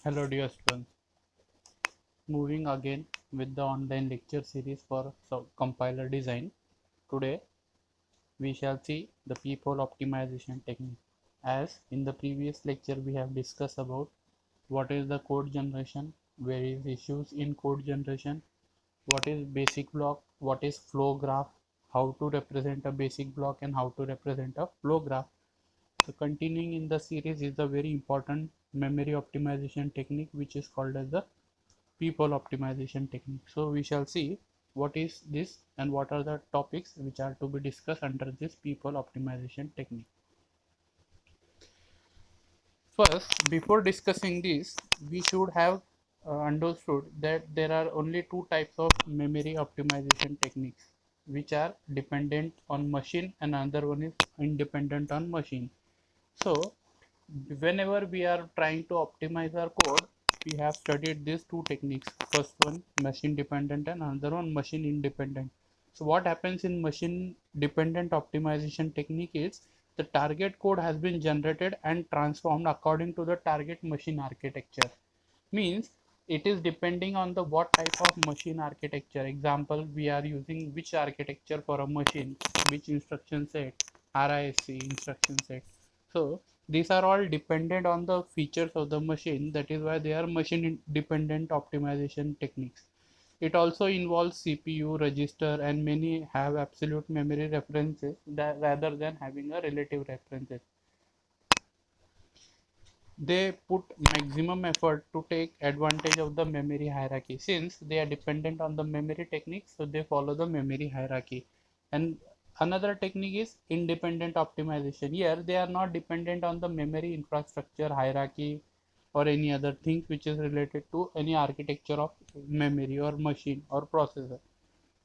Hello dear students, moving again with the online lecture series for compiler design. Today we shall see the peephole optimization technique. As in the previous lecture we have discussed about what is the code generation, various issues in code generation, what is basic block, what is flow graph, how to represent a basic block and how to represent a flow graph. So continuing in the series is the very important memory optimization technique which is called as the peephole optimization technique. So we shall see what is this and what are the topics which are to be discussed under this peephole optimization technique. First, before discussing this, we should have understood that there are only two types of memory optimization techniques which are dependent on machine and another one is independent on machine. So whenever we are trying to optimize our code, we have studied these two techniques. First one machine dependent and another one machine independent. So what happens in machine dependent optimization technique is the target code has been generated and transformed according to the target machine architecture. Means it is depending on the what type of machine architecture. Example, we are using which architecture for a machine, which instruction set, RISC instruction set. So these are all dependent on the features of the machine. That is why they are machine dependent optimization techniques. It also involves CPU, register, and many have absolute memory references that rather than having a relative references. They put maximum effort to take advantage of the memory hierarchy. Since they are dependent on the memory techniques, so they follow the memory hierarchy. And another technique is independent optimization. Here they are not dependent on the memory infrastructure hierarchy or any other things which is related to any architecture of memory or machine or processor.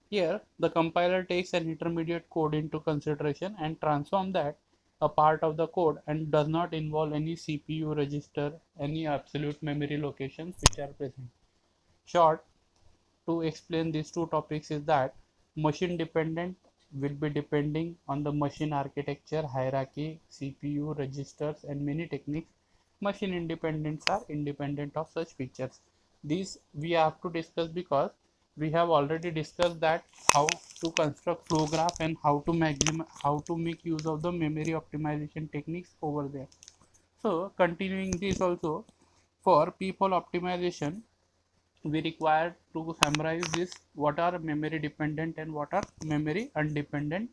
Here, the compiler takes an intermediate code into consideration and transform that a part of the code and does not involve any CPU register, any absolute memory locations which are present. Short, to explain these two topics is that machine dependent will be depending on the machine architecture, hierarchy, CPU, registers and many techniques. Machine independents are independent of such features. These we have to discuss because we have already discussed that how to construct flow graph and how to make use of the memory optimization techniques over there. So continuing this also, for peephole optimization we require to summarize this: what are memory dependent and what are memory independent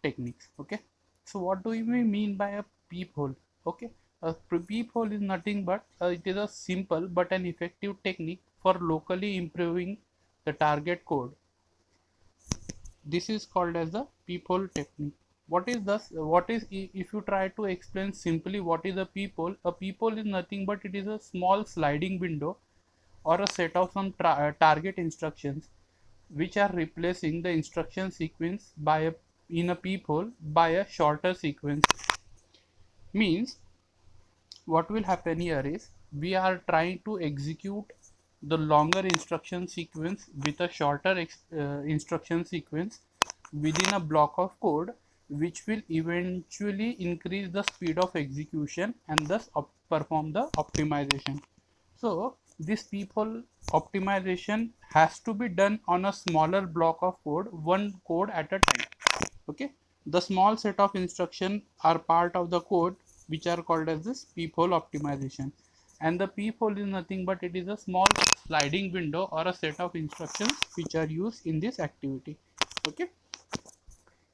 techniques. Okay, so what do we mean by a peephole? Okay, a peephole is nothing but it is a simple but an effective technique for locally improving the target code. This is called as the peephole technique. What is this? What is, if you try to explain simply what is a peephole? A peephole is nothing but it is a small sliding window or a set of some target instructions which are replacing the instruction sequence by a in a peephole by a shorter sequence. Means what will happen here is we are trying to execute the longer instruction sequence with a shorter instruction sequence within a block of code, which will eventually increase the speed of execution and thus perform the optimization. So this peephole optimization has to be done on a smaller block of code, one code at a time. Okay, the small set of instruction are part of the code which are called as this peephole optimization, and the peephole is nothing but it is a small sliding window or a set of instructions which are used in this activity. Okay,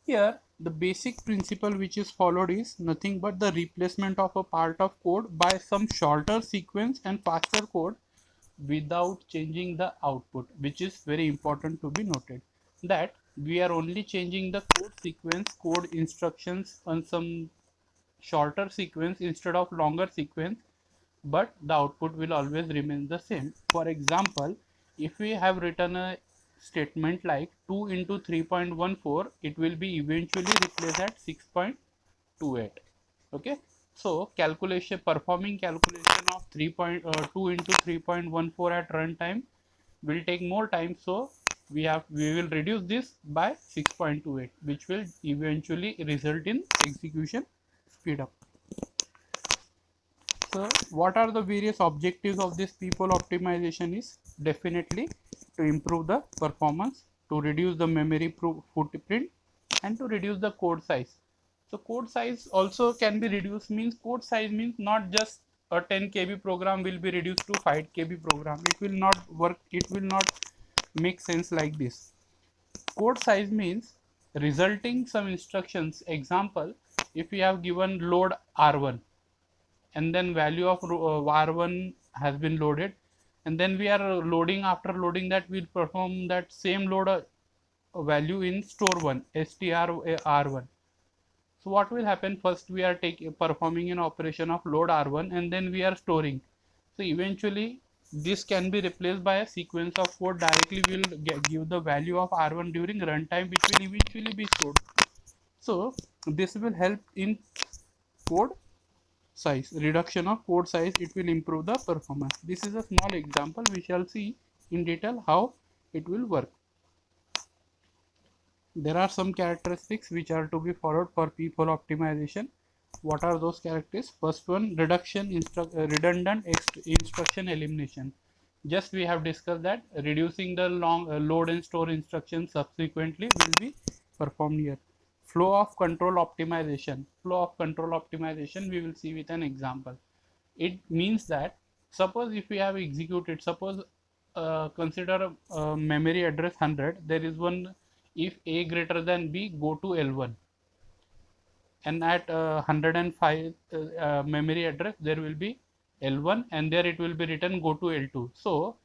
here the basic principle which is followed is nothing but the replacement of a part of code by some shorter sequence and faster code without changing the output, which is very important to be noted, that we are only changing the code sequence, code instructions on some shorter sequence instead of longer sequence, but the output will always remain the same. For example, if we have written a statement like 2 into 3.14, it will be eventually replaced at 6.28. Okay, so calculation, performing calculation of 2 into 3.14 at runtime will take more time, so we will reduce this by 6.28, which will eventually result in execution speed up. So what are the various objectives of this peephole optimization is definitely to improve the performance, to reduce the memory footprint, and to reduce the code size. So code size also can be reduced, means code size means not just a 10 KB program will be reduced to 5 KB program. It will not work, it will not make sense like this. Code size means resulting some instructions. Example, if we have given load R1 and then value of R1 has been loaded, and then we are loading, after loading that we perform that same load value in store 1 str1. So what will happen, first we are performing an operation of load R1 and then we are storing. So eventually this can be replaced by a sequence of code directly will give the value of R1 during runtime, which will eventually be stored. So this will help in code size, reduction of code size. It will improve the performance. This is a small example. We shall see in detail how it will work. There are some characteristics which are to be followed for peephole optimization. What are those characteristics? First one, redundant instruction elimination. Just we have discussed that reducing the long load and store instructions subsequently will be performed here. Flow of control optimization. Flow of control optimization we will see with an example. It means that suppose if we have executed, suppose consider memory address 100, there is one, if a greater than b, go to L1, and at 105 memory address there will be L1 and there it will be written go to L2. So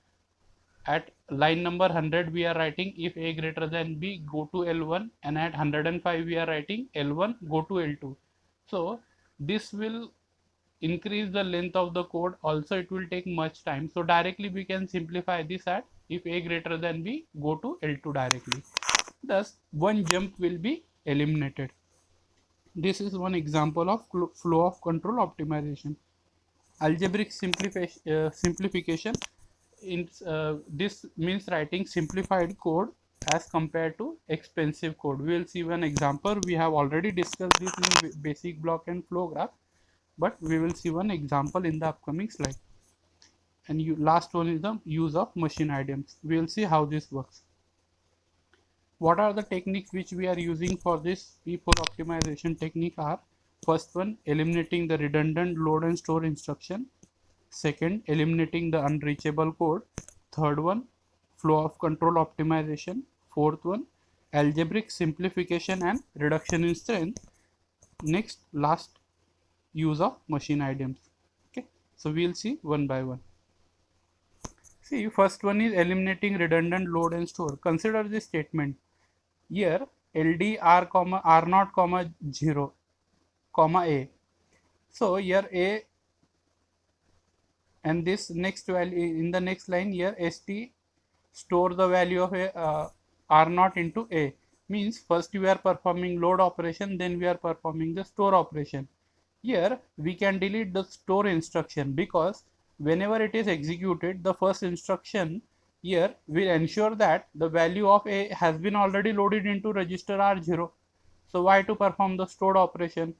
at line number 100 we are writing if a greater than b, go to L1, and at 105 we are writing L1, go to L2. So this will increase the length of the code, also it will take much time. So directly we can simplify this at if a greater than b, go to L2 directly. Thus one jump will be eliminated. This is one example of flow of control optimization. Algebraic simplification, this means writing simplified code as compared to expensive code. We will see one example. We have already discussed this in basic block and flow graph, but we will see one example in the upcoming slide. And last one is the use of machine idioms. We will see how this works. What are the techniques which we are using for this peephole optimization technique are: first one, eliminating the redundant load and store instruction; second, eliminating the unreachable code; third one, flow of control optimization; fourth one, algebraic simplification and reduction in strength; next, last, use of machine idioms. Okay, so we'll see one by one. See, first one is eliminating redundant load and store. Consider this statement. Here ld r comma r0 comma 0 comma a. So here a, and this next value in the next line here st store the value of a r0 into a, means first we are performing load operation, then we are performing the store operation. Here we can delete the store instruction because whenever it is executed, the first instruction here will ensure that the value of a has been already loaded into register r0. So why to perform the stored operation?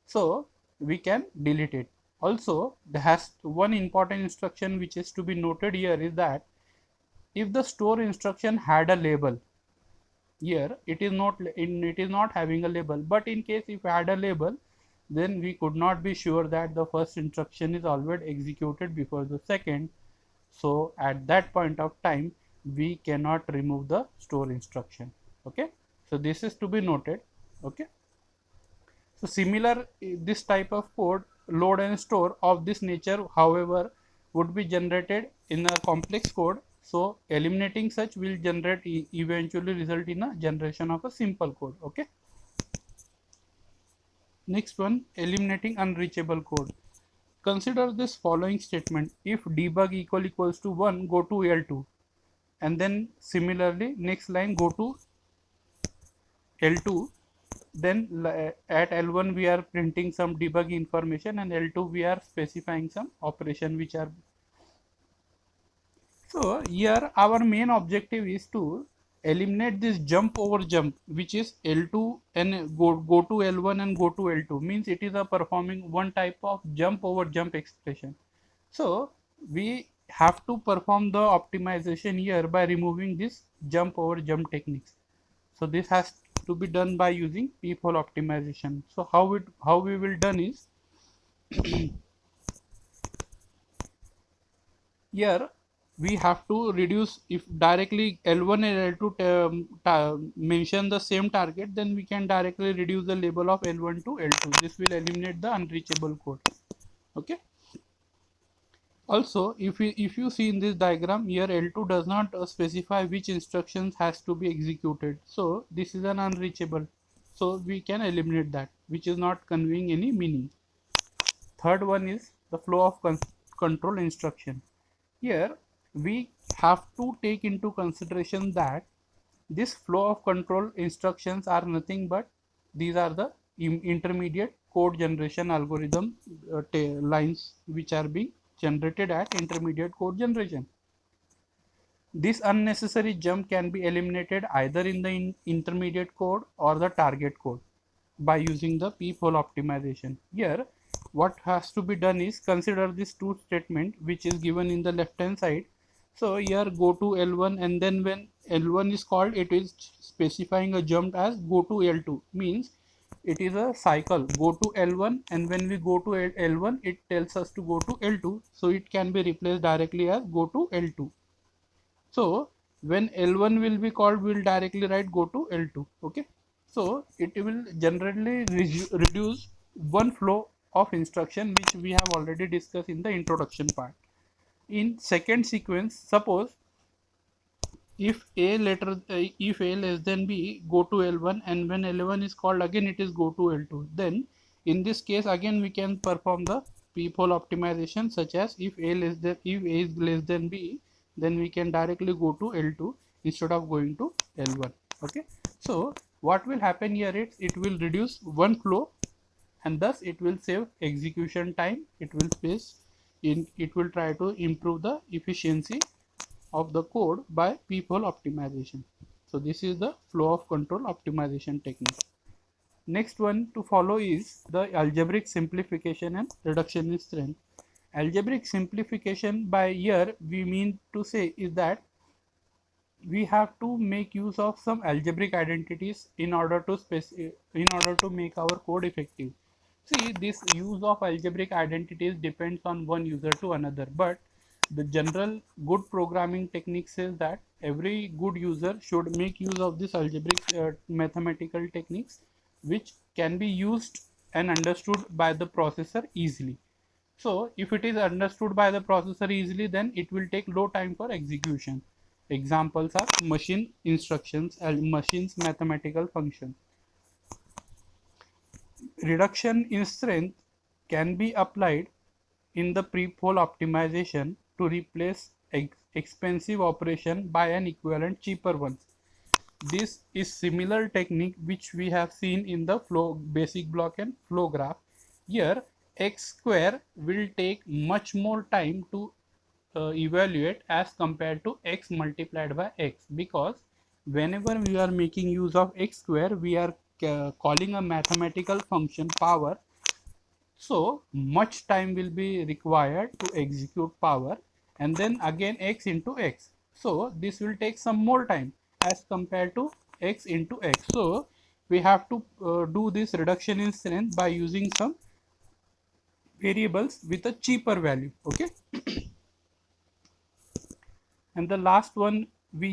So we can delete it. Also, there has one important instruction which is to be noted here is that if the store instruction had a label, here it is not having a label, but in case if had a label, then we could not be sure that the first instruction is always executed before the second. So at that point of time we cannot remove the store instruction. Okay, so this is to be noted. Okay, so similar this type of code, load and store of this nature, however, would be generated in a complex code. So eliminating such will generate eventually result in a generation of a simple code. Okay, next one, eliminating unreachable code. Consider this following statement: if debug equals to 1, go to L2, and then similarly next line go to L2, then at L1 we are printing some debug information, and L2 we are specifying some operation which are. So here our main objective is to eliminate this jump over jump, which is L2 and go to L1 and go to L2, means it is a performing one type of jump over jump expression. So we have to perform the optimization here by removing this jump over jump techniques. So this has to be done by using peephole optimization. So how we will done is here we have to reduce, if directly L1 and L2 mention the same target, then we can directly reduce the label of L1 to L2. This will eliminate the unreachable code. Okay. Also, if you see in this diagram here, L2 does not specify which instructions has to be executed. So this is an unreachable. So we can eliminate that, which is not conveying any meaning. Third one is the flow of control instruction. Here we have to take into consideration that this flow of control instructions are nothing but these are the intermediate code generation algorithm lines which are being generated at intermediate code generation. This unnecessary jump can be eliminated either in the intermediate code or the target code by using the peephole optimization. Here what has to be done is consider this two statement which is given in the left hand side. So here go to L1, and then when L1 is called, it is specifying a jump as go to L2, means it is a cycle, go to L1, and when we go to L1 it tells us to go to L2, so it can be replaced directly as go to L2. So when L1 will be called, we will directly write go to L2. Okay. So it will generally reduce one flow of instruction, which we have already discussed in the introduction part. In second sequence, suppose if A less than B, go to L1, and when L1 is called again, it is go to L2. Then in this case again we can perform the peephole optimization, such as if A is less than B, then we can directly go to L2 instead of going to L1. Okay. So what will happen here is it will reduce one flow, and thus it will save execution time. It will try to improve the efficiency of the code by peephole optimization. So this is the flow of control optimization technique. Next one to follow is the algebraic simplification and reduction in strength. Algebraic simplification, by here we mean to say is that we have to make use of some algebraic identities in order to make our code effective. See, this use of algebraic identities depends on one user to another, but the general good programming technique says that every good user should make use of this algebraic mathematical techniques, which can be used and understood by the processor easily. So if it is understood by the processor easily, then it will take low time for execution. Examples are machine instructions and machines mathematical functions. Reduction in strength can be applied in the peephole optimization to replace expensive operation by an equivalent cheaper one. This is similar technique which we have seen in the flow basic block and flow graph. Here x square will take much more time to evaluate as compared to x multiplied by x, because whenever we are making use of x square, we are calling a mathematical function power, so much time will be required to execute power, and then again x into x, so this will take some more time as compared to x into x. So we have to do this reduction in strength by using some variables with a cheaper value. Okay. And the last one, we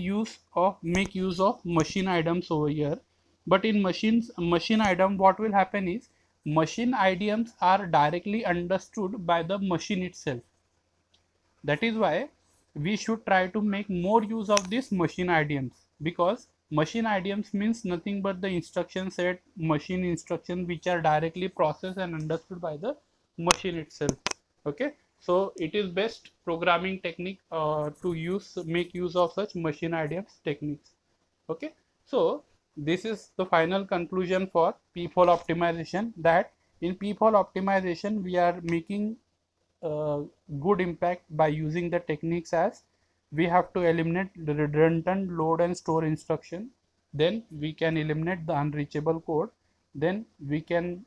make use of machine items over here. But in machine item, what will happen is machine items are directly understood by the machine itself. That is why we should try to make more use of this machine idioms, because machine idioms means nothing but the instruction set, machine instruction, which are directly processed and understood by the machine itself. Okay. So it is best programming technique to make use of such machine idioms techniques. Okay. So this is the final conclusion for peephole optimization, that in peephole optimization we are making good impact by using the techniques as we have to eliminate the redundant load and store instruction. Then we can eliminate the unreachable code. Then we can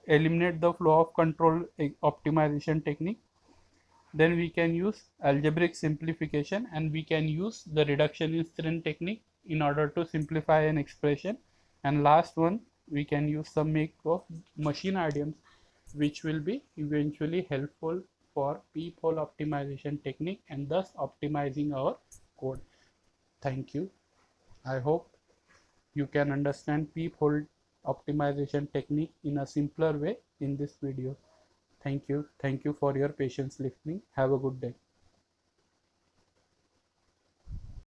eliminate the flow of control optimization technique. Then we can use algebraic simplification, and we can use the reduction in strength technique in order to simplify an expression. And last one, we can use some make of machine idioms, which will be eventually helpful for peephole optimization technique and thus optimizing our code. Thank you. I hope you can understand peephole optimization technique in a simpler way in this video. Thank you. Thank you for your patience listening. Have a good day.